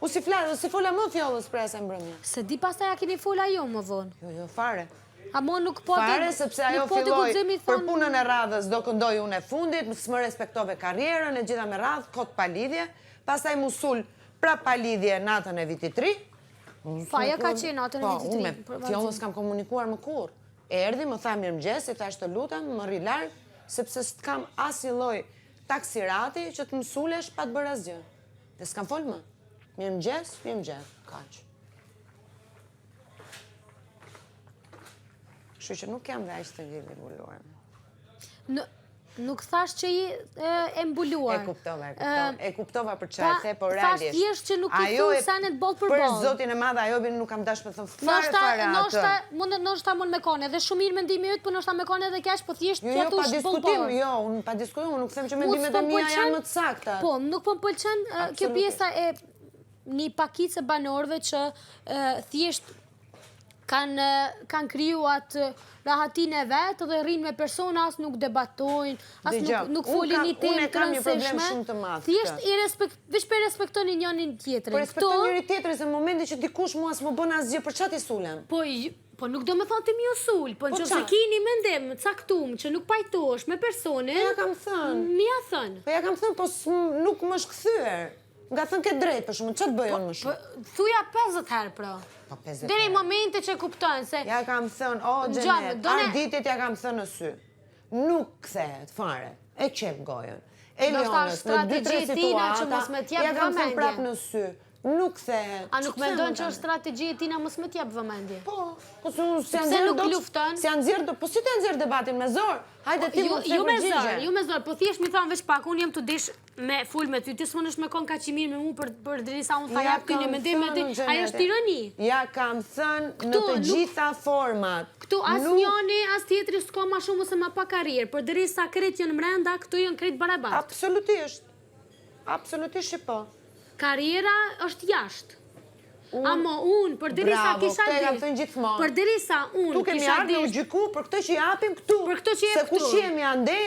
U si fola më fjollës presa mbrëmje. Se di pastaj a keni fola jo më vonë. Jo, fare. Amo nuk po të... Fare, sepse ajo filloj për punën e radhës, do këndoj unë e fundit, s'më respektove karrierën, e gjitha me radhë, kot pa lidhje, pastaj mu sul pra pa lidhje natën e vitit 3. Faja ka qenë natën e vitit 3. Po, unë me fjollës kam komunikuar më kur. Erdi, më tha mirëmëngjes, i thash të lutem, më rri larg, sepse s'kam asnjë lloj taksirati që të mësulesh pa të bërë asgjë. Dhe s'kam fol më. Mirëmëngjes, kaq. Kështu që nuk jam dhe aq të gjithë mbuluar. Nuk thash që e mbuluar. E kuptova për çfarë the, por realisht. Thash thjesht që nuk i thu sanet boll për boll. Për zotin e madh, ajo nuk kam dashur të them fare atë. Ndoshta mund me kone, dhe shumë mirë mendimi yt, po ndoshta me kone edhe kaq, po thjesht ja tush boll. Unë pa diskutim, unë nuk them që mendimet e mia janë më të sakta. Po, nuk po m'pëlqen kjo pjesa e një pakicë banorëve që thjesht kanë kriju atë rahatin e vetë dhe rrinë me persona, asë nuk debatojnë, asë nuk folin një temë të rëndësishme. Thjesht veç për respektoni njënin tjetërin. Për respektoni njëri tjetërin, se në momenti që dikush mua s'më bën asgjë, për çfarë ti sulem? Po nuk do me thonë të mi o sul, po në që se kini mendim, caktum, që nuk pajtosh me personin... Po ja kam thënë. Mi ja thënë. Po ja kam thënë, po nuk më shkëthyër. Nga thënë ke drejt, për shumë, që të bëjon më shumë? Thuja 50 herë, pra. Deri momente që kuptojnë se... Ja kam thënë, o Gjenet, arditit ja kam thënë në sy. Nuk kthehet fare, e qep gojën. E lionës, në 2-3 situata, ja kam thënë prap në sy. Nuk kthehet. A nuk mendojnë që është strategji e tina mos më t'jap vëmendje? Po pse nuk lufton? Po si të nxjerr debatin me zor? Hajde ti mos të përgjigje. Jo me zor, po thjesht mi thonë veç pak, unë jem të dish me ful me ty, ti s'mundesh me kon kaq i mirë me mua për derisa unë ta jap ty në mendim me ty. Ajo është ironi. Ja kam thënë në të gjitha format. Këtu as njëri as tjetri s'ka më shumë ose më pak karrierë, por derisa kret janë brenda, këtu janë kret barabartë. Absolutisht. Absolutisht po. Karriera është jashtë. Amo unë, për derisa kisha ditë, për derisa unë kisha ditë... Tu kemi ardhë u gjyku për këtë që japim këtu. Për këtë që jep këtu. Se ku që jemi andej,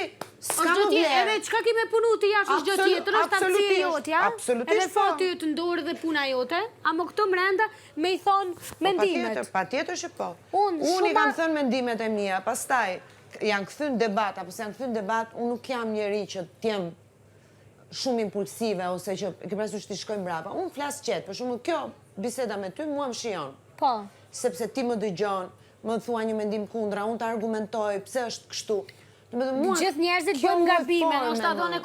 s'ka më vlerë. Edhe qka kime punu të jashtë është gjë tjetër, është aftësia jotja. Absolutisht. Edhe fati të ndorë dhe puna jote, amo këto mrenda me i thonë mendimet. Pa tjetër që po. Unë i kam thënë mendimet e mia, pastaj janë këthyn debat, apo se janë këthyn debat, unë nuk jam njeri që t'jem shumë impulsive, ose që ke parasysh t'i shkojmë brapa. Unë flas qetë, për shumë kjo biseda me ty mua më shijon. Po. Sepse ti më dëgjon, më thua një mendim kundra, unë të argumentoj pse është kështu. Gjithë njerëzit bën gabime, ndoshta dhone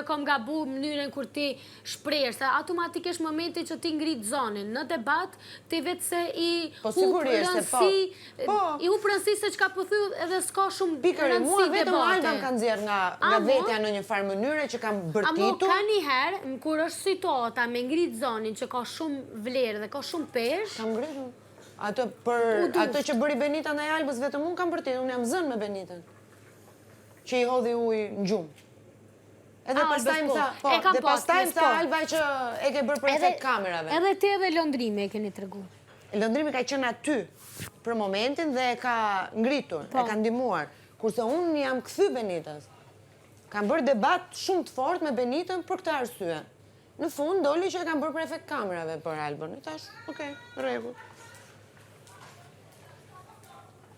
kom gabu mënyrën kur ti shprehsh, se automatikisht momenti që ti ngrit zonin në debat, ti vetë se i hup rëndësi se çka po thuj edhe s'ka shumë rëndësi debate. Mua vetëm Alban ka nxjerr nga vetja në një farë mënyre që kam bërtitur. Amo ka një herë, kur është situata me ngrit zonin që ka shumë vlerë dhe ka shumë peshë, kam ngritur. Ato që bëri Benita ndaj Albës vetëm unë kam bërtitur, unë jam zënë me Benitën. Që i hodhi ujë në gjumë. Edhe pastaj më tha Alba që e ke bërë për efekt kamerave. Edhe ti edhe Londrimi e keni tregu. Londrimi ka qenë aty për momentin dhe e ka ngritur, e ka ndihmuar. Kurse unë jam kthy Benitës. Kam bërë debat shumë të fortë me Benitën për këtë arsye. Në fund doli që e kam bërë për efekt kamerave për Albën. I thash, okay, rregull.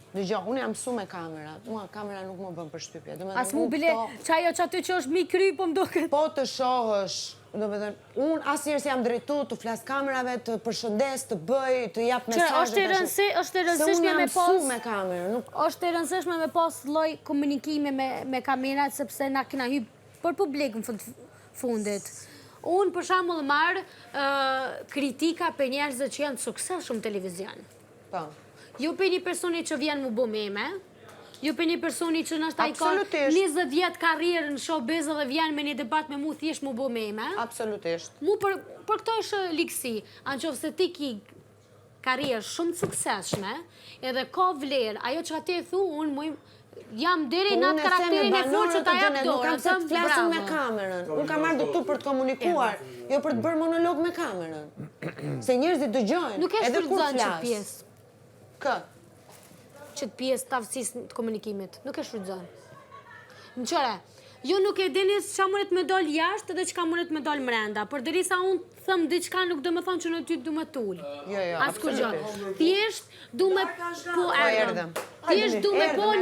Dëgjoj, unë jam mësu me kamerat. Mua kamera nuk më bën përshtypje. As mu bile, qajo që aty që është mi kry, po mdoket. Po të shohësh, unë asnjëherë si jam drejtu të flas kamerave, të përshëndes, të bëj, të jap mesazhe. Është e rëndësishme me pas. Se unë jam mësu me kamerë. Është e rëndësishme me pas lloj komunikime me kamerat, sepse na kena hyrë për publik në fundit. Unë për shembull marr kritika për njerëzve që janë të suksesshëm televizion. Po. Jo për një personi që vjen mu bo meme, jo për një personi që nështë a i ka 20 vjetë karrierë në showbiz dhe vjen me një debat me mu thjesht mu bo meme. Absolutisht. Mu për këto është likësi, anë qofë se ti ki karrierë shumë të sukseshme, edhe ka vlerë, ajo që ka ti e thu, unë jam deri në atë karakterin e furë që ta jap dorë. Nuk kam se të flasim me kamerën. Unë kam ardhur këtu për të komunikuar, jo për të bërë monolog me kamerën. Se njerëzit dëgjojnë, edhe kur flas. Kë? Që të pjesë të aftësisë të komunikimit. Nuk e shfrytëzon. Në qëre, Jo nuk e dini çka mundet me dal jashtë dhe çka mundet me dal brenda. Por derisa unë them diçka nuk do të thonë që në ty du me tul. Jo, As kur gjë. Thjesht du me po erdhëm. Thjesht du me po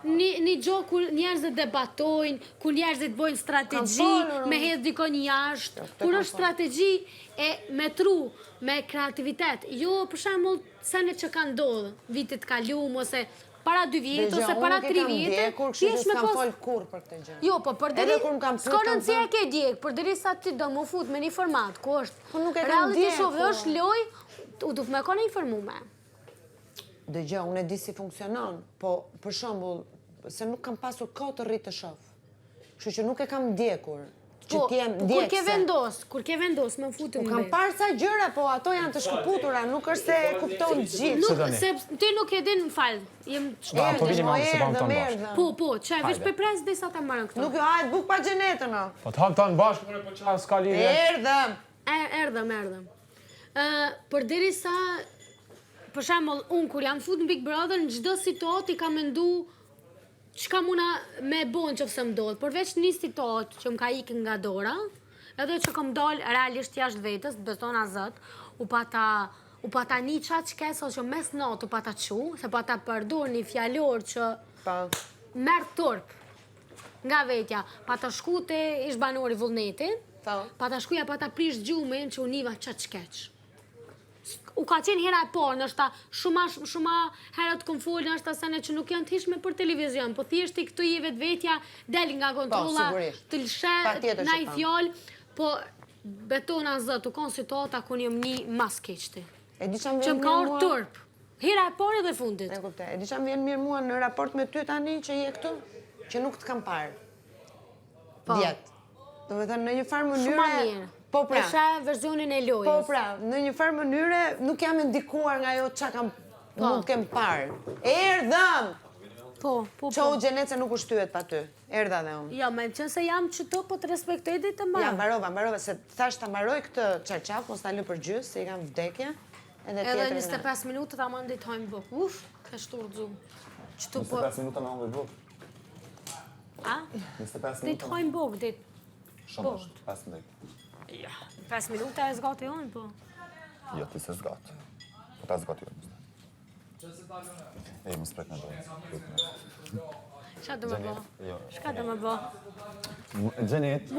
një gjo kur njerëzit debatojnë, kur njerëzit bojnë strategji, me hedh dikon jashtë, kur është strategji e me tru, me kreativitet. Jo, për shembull, sene që ka ndodhë, vitit kalum, ose para 2 vjetë, ose para 3 vjetë, thjesht me pas... folë kur për këtë gjë. Jo, po për deri... S'ka rëndësi e ke djekë, për deri sa ti do më fut me një format, ku është reality show dhe është loj, u du me kone informume. Dëgjë, unë e di si funksionon, po për shembull, se nuk kam pasur kohë të rritë të shoh. Kështu që nuk e kam ndjekur. Po, kur ke vendos, më futu më kam parë sa gjëra, po ato janë të shkëputura, nuk është se kupton gjithë. Ti nuk e din, falë, jem erdhëm. Po, që e vish për pres dhe sa ta marrën këto. Nuk jo, hajtë buk pa gjenetën, o. Po të hapë tanë bashkë, po qa s'ka lidhje. Erdhëm. Për diri sa, për shembull, unë kur jam fut në Big Brother, në çdo situatë i kam mendu çka muna me bon që fëse më dodhë, përveç një situatë që më ka ikë nga dora, edhe që kom dollë realisht jashtë vetës, betona zët, u pata një qatë qkes, ose që mes natë u pata qu, se pata përdur një fjallor që merë turp nga vetja, pata shkute ish banori vullnetin, pata shkuja pata prish gjumin që univa qatë qkeq. U ka qenë hera e parë, nështë shumë herët kom folë, nështë sene që nuk janë të hishme për televizion, po thjesht i këtu i vetja del nga kontrola, të lëshe, na i fjallë, po betona zët, u konë situata ku njëm një mas keqti. Që më ka orë turp. Hera e parë edhe fundit. E di që më vjen mirë mua në raport me ty tani që je këtu, që nuk të kam parë. Djetë. Do me thënë në një farë mënyre... Shumë ma mirë. Po pra. Përshë verzionin e lojës. Po pra, në një farë mënyre nuk jam ndikuar nga jo qa kam mund kem parë. Erdhëm! Po. Qo u gjenet se nuk u shtyhet pa ty. Erdha dhe unë. Ja, me qënë se jam qëto, po të respektoj dhe të mbarë. Ja, mbarova, se thash të mbaroj këtë qarqaf, mos t'allu për gjysë, se i kam vdekje. Edhe 25 minutë ta më nditojmë buk. Uf, ka shtur dzumë. 25 minuta me ongoj buk. A? 25 minuta. Nditojmë buk, dit. Shumë është, 15. Ja, 5 minuta e zgati jonë, po. Jo, ti se zgati. Po ta zgati jonë. Më sprek në dojnë. Qa dhe më bo? Shka dhe më bo? Gjenet.